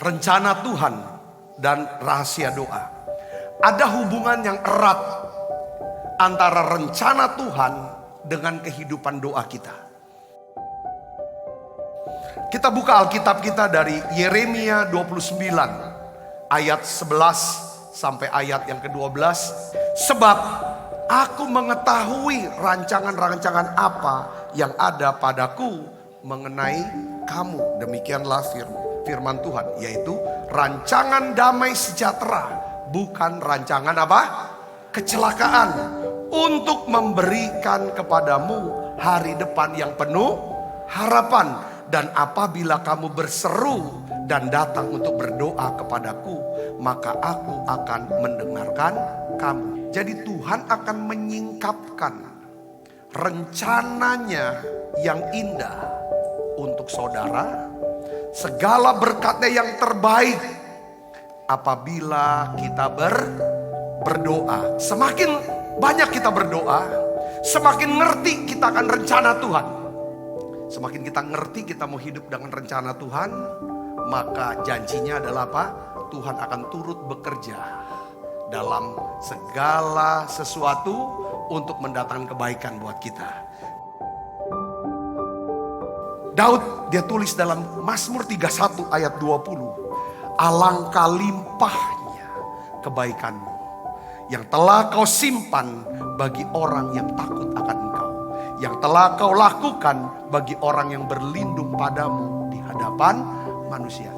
rencana Tuhan dan rahasia doa. Ada hubungan yang erat antara rencana Tuhan dengan kehidupan doa kita. Kita buka Alkitab kita dari Yeremia 29 ayat 11 sampai ayat yang ke-12. Sebab aku mengetahui rancangan-rancangan apa yang ada padaku mengenai kamu. Demikianlah firman Tuhan, yaitu rancangan damai sejahtera, bukan rancangan apa? Kecelakaan, untuk memberikan kepadamu hari depan yang penuh harapan. Dan apabila kamu berseru dan datang untuk berdoa kepadaku, maka aku akan mendengarkan kamu. Jadi Tuhan akan menyingkapkan rencananya yang indah untuk saudara, segala berkatnya yang terbaik apabila kita berdoa. Semakin banyak kita berdoa, semakin ngerti kita akan rencana Tuhan. Semakin kita ngerti kita mau hidup dengan rencana Tuhan, maka janjinya adalah apa? Tuhan akan turut bekerja dalam segala sesuatu untuk mendatangkan kebaikan buat kita. Daud dia tulis dalam Mazmur 31 ayat 20. Alangkah limpahnya kebaikanmu yang telah kau simpan bagi orang yang takut akan engkau, yang telah kau lakukan bagi orang yang berlindung padamu di hadapan manusia.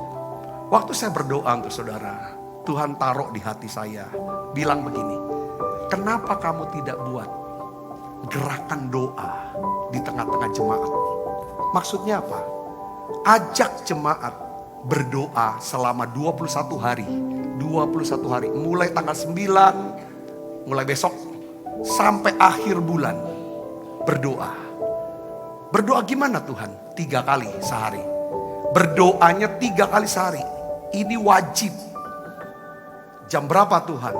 Waktu saya berdoa untuk saudara, Tuhan taruh di hati saya, bilang begini, kenapa kamu tidak buat gerakan doa di tengah-tengah jemaat? Maksudnya apa? Ajak jemaat berdoa selama 21 hari. 21 hari, mulai tanggal 9, mulai besok sampai akhir bulan. Berdoa. Berdoa gimana Tuhan? 3 kali sehari. Berdoanya 3 kali sehari. Ini wajib. Jam berapa Tuhan?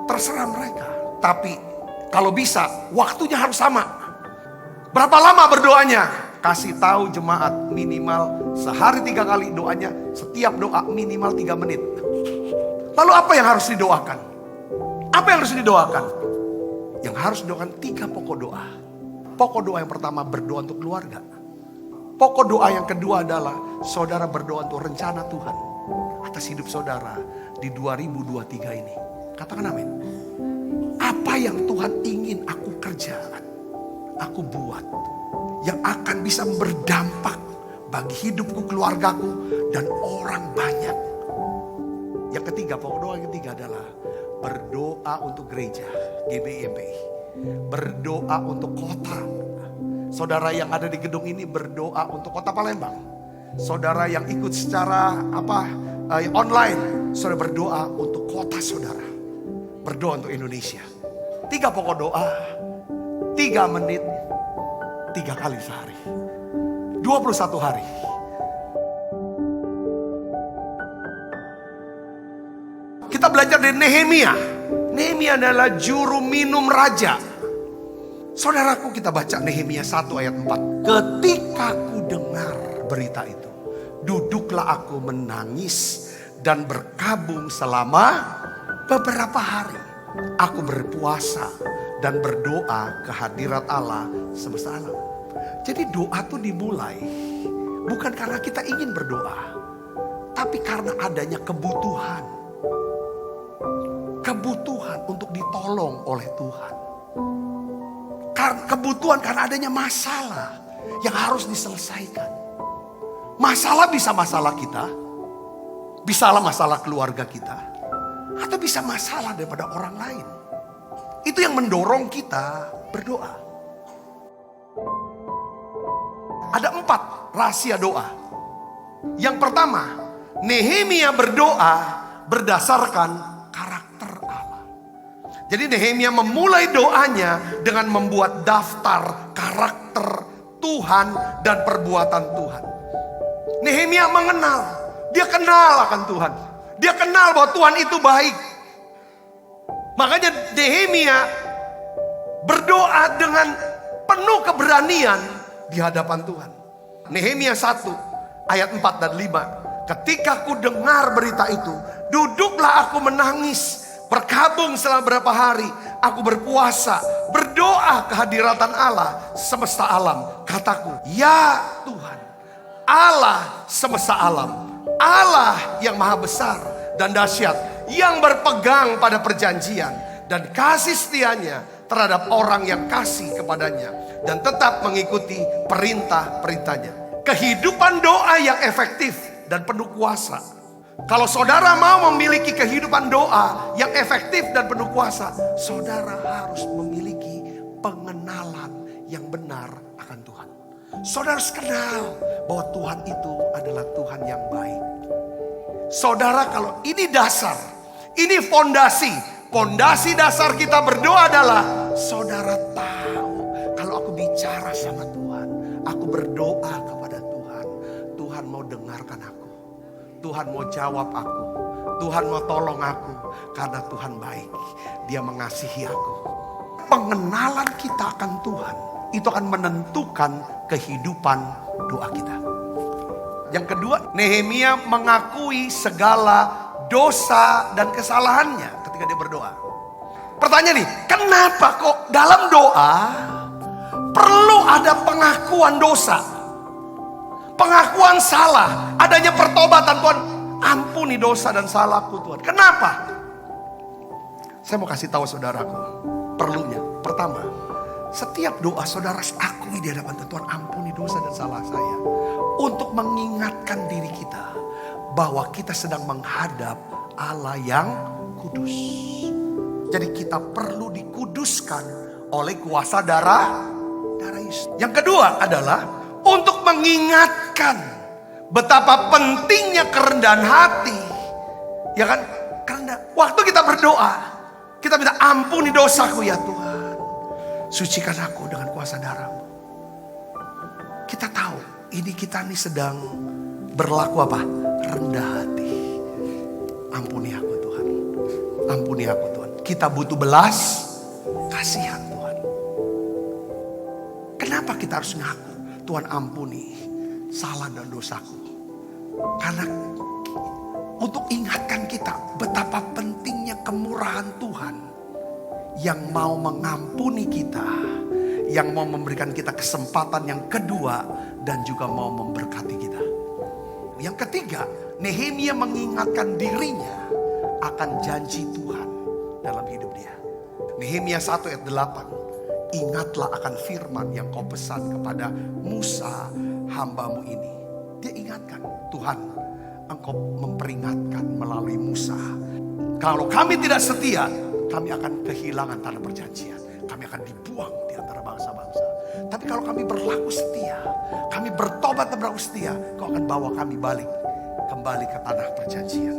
Terserah mereka. Tapi kalau bisa waktunya harus sama. Berapa lama berdoanya? Kasih tahu jemaat minimal sehari 3 kali doanya. Setiap doa minimal 3 menit. Lalu apa yang harus didoakan? Apa yang harus didoakan? Yang harus didoakan 3 pokok doa. Pokok doa yang pertama berdoa untuk keluarga. Pokok doa yang kedua adalah saudara berdoa untuk rencana Tuhan atas hidup saudara di 2023 ini. Katakan amin. Apa yang Tuhan ingin aku kerjakan, aku buat, yang akan bisa berdampak bagi hidupku, keluargaku, dan orang banyak. Yang ketiga, pokok doa yang ketiga adalah berdoa untuk gereja GBI. Berdoa untuk kota. Saudara yang ada di gedung ini berdoa untuk kota Palembang. Saudara yang ikut secara online, saudara berdoa untuk kota saudara. Berdoa untuk Indonesia. 3 pokok doa, 3 menit, 3 kali sehari. 21 hari. Kita belajar dari Nehemia. Nehemia adalah juru minum raja. Saudaraku, kita baca Nehemia 1 ayat 4. Ketika ku dengar berita itu, duduklah aku menangis dan berkabung selama beberapa hari. Aku berpuasa dan berdoa ke hadirat Allah semesta alam. Jadi doa itu dimulai bukan karena kita ingin berdoa, tapi karena adanya kebutuhan. Kebutuhan untuk ditolong oleh Tuhan. Kebutuhan karena adanya masalah yang harus diselesaikan. Masalah bisa masalah kita, bisalah masalah keluarga kita, atau bisa masalah daripada orang lain. Itu yang mendorong kita berdoa. Ada 4 rahasia doa. Yang pertama, Nehemia berdoa berdasarkan karakter Allah. Jadi Nehemia memulai doanya dengan membuat daftar karakter Tuhan dan perbuatan Tuhan. Nehemia mengenal, dia kenal akan Tuhan. Dia kenal bahwa Tuhan itu baik. Makanya Nehemia berdoa dengan penuh keberanian di hadapan Tuhan. Nehemia 1 ayat 4 dan 5. Ketika ku dengar berita itu, duduklah aku menangis. Berkabung selama berapa hari, aku berpuasa, berdoa ke hadiratan Allah semesta alam. Kataku, ya Tuhan, Allah semesta alam, Allah yang maha besar dan dahsyat, yang berpegang pada perjanjian dan kasih setianya terhadap orang yang kasih kepadanya dan tetap mengikuti perintah-perintahnya. Kehidupan doa yang efektif dan penuh kuasa. Kalau saudara mau memiliki kehidupan doa yang efektif dan penuh kuasa, saudara harus memiliki pengenalan yang benar akan Tuhan. Saudara harus kenal bahwa Tuhan itu adalah Tuhan yang baik. Saudara, kalau ini dasar, ini fondasi dasar kita berdoa adalah saudara tahu kalau aku bicara sama Tuhan, aku berdoa kepada Tuhan, Tuhan mau dengarkan aku. Tuhan mau jawab aku. Tuhan mau tolong aku. Karena Tuhan baik. Dia mengasihi aku. Pengenalan kita akan Tuhan, itu akan menentukan kehidupan doa kita. Yang kedua, Nehemia mengakui segala dosa dan kesalahannya ketika dia berdoa. Pertanyaan nih, kenapa kok dalam doa perlu ada pengakuan dosa? Pengakuan salah, adanya pertobatan. Tuhan, ampuni dosa dan salahku Tuhan. Kenapa? Saya mau kasih tahu saudaraku perlunya. Pertama, setiap doa saudara akui di hadapan Tuhan, ampuni dosa dan salah saya. Untuk mengingatkan diri kita bahwa kita sedang menghadap Allah yang kudus. Jadi kita perlu dikuduskan oleh kuasa darah Yesus. Yang kedua adalah untuk mengingatkan betapa pentingnya kerendahan hati. Ya kan? Karena waktu kita berdoa, kita minta ampuni dosaku ya Tuhan. Sucikan aku dengan kuasa darah-Mu. Kita tahu ini kita nih sedang berlaku apa? Rendah hati. Ampuni aku Tuhan. Ampuni aku Tuhan. Kita butuh belas kasihan Tuhan. Kenapa kita harus ngaku? Tuhan ampuni salah dan dosaku. Karena untuk ingatkan kita betapa pentingnya kemurahan Tuhan yang mau mengampuni kita, yang mau memberikan kita kesempatan yang kedua dan juga mau memberkati kita. Yang ketiga, Nehemia mengingatkan dirinya akan janji Tuhan dalam hidup dia. Nehemia 1 ayat 8. Ingatlah akan firman yang kau pesan kepada Musa hambamu ini. Dia ingatkan, Tuhan, engkau memperingatkan melalui Musa. Kalau kami tidak setia, kami akan kehilangan tanah perjanjian. Kami akan dibuang di antara bangsa-bangsa. Tapi kalau kami berlaku setia, kami bertobat dan berlaku setia, kau akan bawa kami balik kembali ke tanah perjanjian.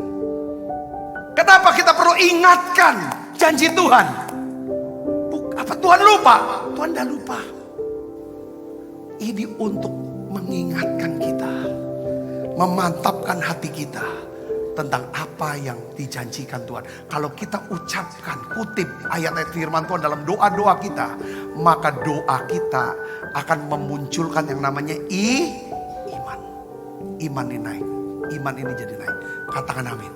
Kenapa kita perlu ingatkan janji Tuhan? Apa Tuhan lupa? Tuhan tidak lupa. Ini untuk mengingatkan kita, memantapkan hati kita tentang apa yang dijanjikan Tuhan. Kalau kita ucapkan, kutip ayat-ayat firman Tuhan dalam doa-doa kita, maka doa kita akan memunculkan yang namanya iman. Iman ini naik. Iman ini jadi naik. Katakan amin.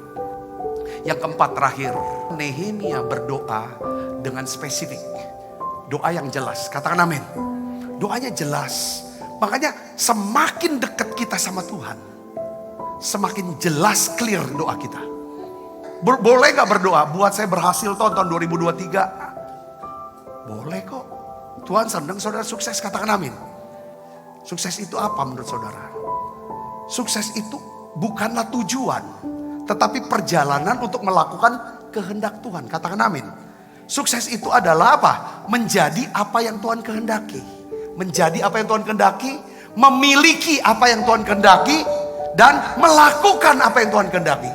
Yang keempat terakhir, Nehemia berdoa dengan spesifik. Doa yang jelas, katakan amin. Doanya jelas. Makanya semakin dekat kita sama Tuhan, semakin jelas clear doa kita. Boleh gak berdoa? Buat saya berhasil tahun 2023. Boleh kok. Tuhan senang saudara sukses, katakan amin. Sukses itu apa menurut saudara? Sukses itu bukanlah tujuan, tetapi perjalanan untuk melakukan kehendak Tuhan, katakan amin. Sukses itu adalah apa? Menjadi apa yang Tuhan kehendaki. Menjadi apa yang Tuhan kehendaki. Memiliki apa yang Tuhan kehendaki. Dan melakukan apa yang Tuhan kehendaki.